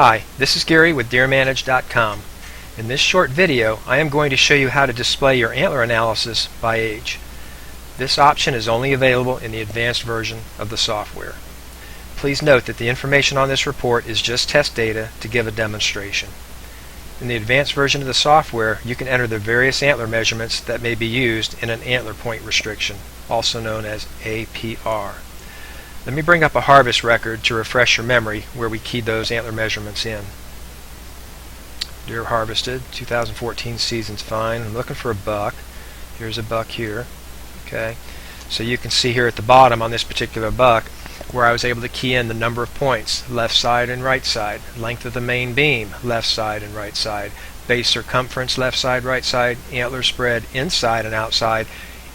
Hi, this is Gary with deermanage.com. In this short video, I am going to show you how to display your antler analysis by age. This option is only available in the advanced version of the software. Please note that the information on this report is just test data to give a demonstration. In the advanced version of the software, you can enter the various antler measurements that may be used in an antler point restriction, also known as APR. Let me bring up a harvest record to refresh your memory where we keyed those antler measurements in. Deer harvested, 2014 season's fine. I'm looking for a buck. Here's a buck here. Okay, so you can see here at the bottom on this particular buck where I was able to key in the number of points, left side and right side, length of the main beam, left side and right side, base circumference, left side, right side, antler spread, inside and outside,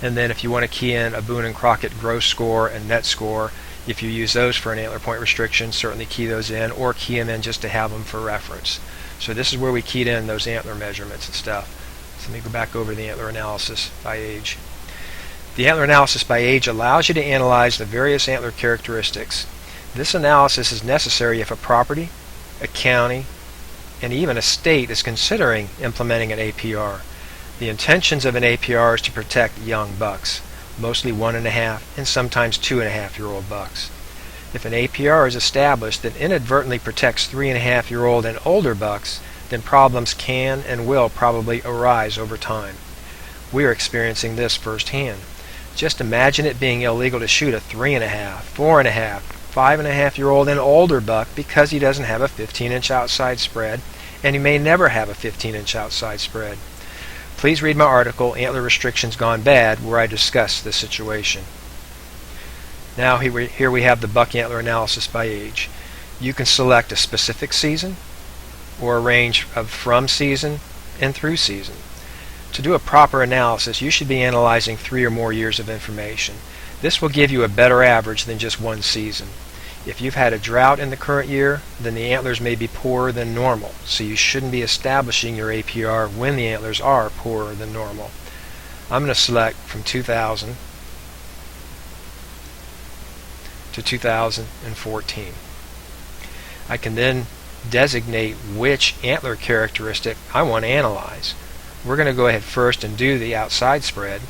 and then if you want to key in a Boone and Crockett gross score and net score, if you use those for an antler point restriction, certainly key those in, or key them in just to have them for reference. So this is where we keyed in those antler measurements and stuff. So let me go back over the antler analysis by age. The antler analysis by age allows you to analyze the various antler characteristics. This analysis is necessary if a property, a county, and even a state is considering implementing an APR. The intentions of an APR is to protect young bucks, mostly 1.5 and sometimes 2.5-year-old bucks. If an APR is established that inadvertently protects 3.5-year-old and older bucks, then problems can and will probably arise over time. We are experiencing this firsthand. Just imagine it being illegal to shoot a 3.5, 4.5, 5.5-year-old and older buck because he doesn't have a 15-inch outside spread, and he may never have a 15-inch outside spread. Please read my article, Antler Restrictions Gone Bad, where I discuss this situation. Now here we have the buck antler analysis by age. You can select a specific season or a range of from season and through season. To do a proper analysis, you should be analyzing 3 or more years of information. This will give you a better average than just one season. If you've had a drought in the current year, then the antlers may be poorer than normal, so you shouldn't be establishing your APR when the antlers are poorer than normal. I'm going to select from 2000 to 2014. I can then designate which antler characteristic I want to analyze. We're going to go ahead first and do the outside spread.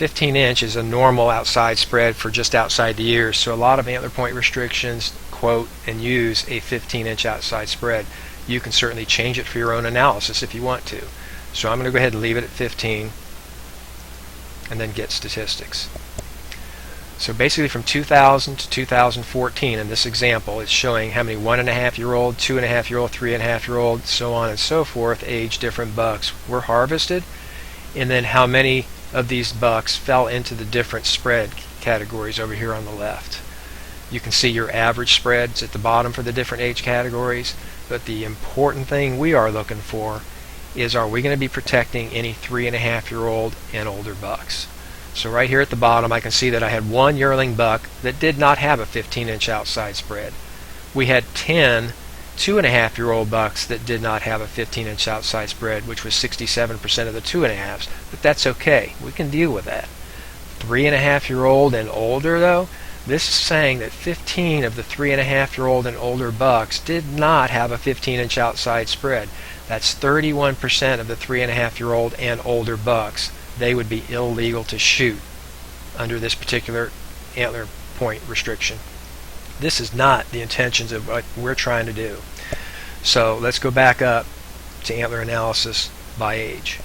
15 inch is a normal outside spread for just outside the ears, so a lot of antler point restrictions quote and use a 15-inch outside spread. You can certainly change it for your own analysis if you want to. So I'm going to go ahead and leave it at 15 and then get statistics. So basically from 2000 to 2014 in this example, it's showing how many 1.5-year-old, 2.5-year-old, 3.5-year-old, so on and so forth, age different bucks were harvested, and then how many of these bucks fell into the different spread categories over here on the left. You can see your average spreads at the bottom for the different age categories, but the important thing we are looking for is, are we going to be protecting any 3.5-year-old and older bucks? So right here at the bottom I can see that I had one yearling buck that did not have a 15-inch outside spread. We had 10 2.5-year-old bucks that did not have a 15-inch outside spread, which was 67% of the 2.5s, but that's okay. We can deal with that. 3.5-year-old and older though, this is saying that 15 of the 3.5-year-old and older bucks did not have a 15-inch outside spread. That's 31% of the 3.5-year-old and older bucks. They would be illegal to shoot under this particular antler point restriction. This is not the intentions of what we're trying to do. So let's go back up to antler analysis by age.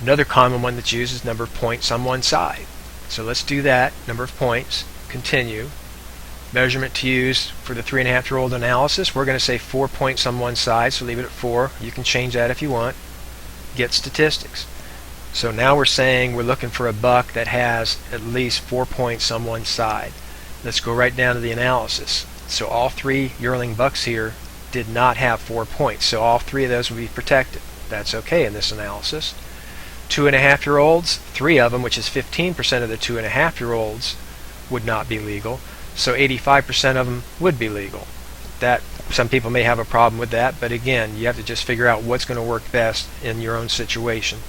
Another common one that's used is number of points on one side. So let's do that. Number of points. Continue. Measurement to use for the 3.5-year-old analysis, we're going to say 4 points on one side, so leave it at 4. You can change that if you want. Get statistics. So now we're saying we're looking for a buck that has at least 4 points on one side. Let's go right down to the analysis. So all 3 yearling bucks here did not have 4 points, so all 3 of those would be protected. That's okay in this analysis. 2.5-year-olds, 3 of them, which is 15% of the 2.5-year-olds, would not be legal, so 85% of them would be legal. That, some people may have a problem with that, but again, you have to just figure out what's going to work best in your own situation.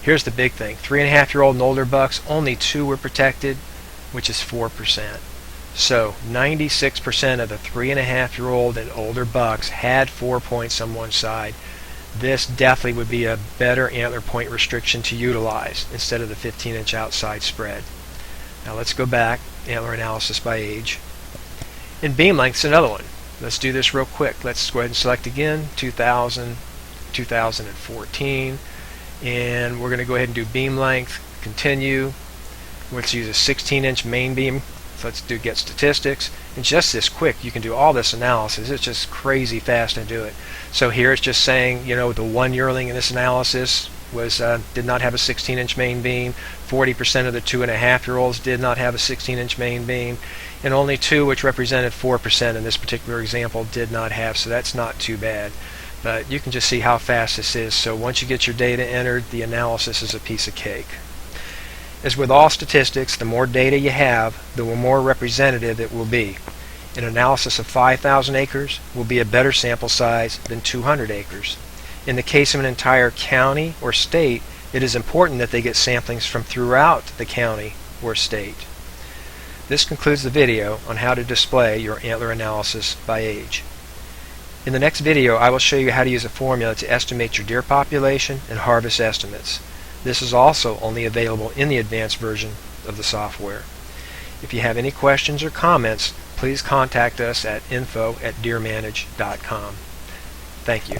Here's the big thing. 3.5-year-old and older bucks, only 2 were protected, which is 4%. So 96% of the 3.5-year-old and older bucks had 4 points on one side. This definitely would be a better antler point restriction to utilize instead of the 15-inch outside spread. Now let's go back, antler analysis by age. And beam length's another one. Let's do this real quick. Let's go ahead and select again 2000, 2014, and we're going to go ahead and do beam length, continue. Let's use a 16-inch main beam. So let's do get statistics. And just this quick, you can do all this analysis. It's just crazy fast to do it. So here it's just saying, you know, the one yearling in this analysis was did not have a 16-inch main beam. 40% of the 2.5-year-olds did not have a 16-inch main beam, and only 2, which represented 4% in this particular example, did not have. So that's not too bad. But you can just see how fast this is. So once you get your data entered, the analysis is a piece of cake. As with all statistics, the more data you have, the more representative it will be. An analysis of 5,000 acres will be a better sample size than 200 acres. In the case of an entire county or state, it is important that they get samplings from throughout the county or state. This concludes the video on how to display your antler analysis by age. In the next video, I will show you how to use a formula to estimate your deer population and harvest estimates. This is also only available in the advanced version of the software. If you have any questions or comments, please contact us at info@deermanage.com. Thank you.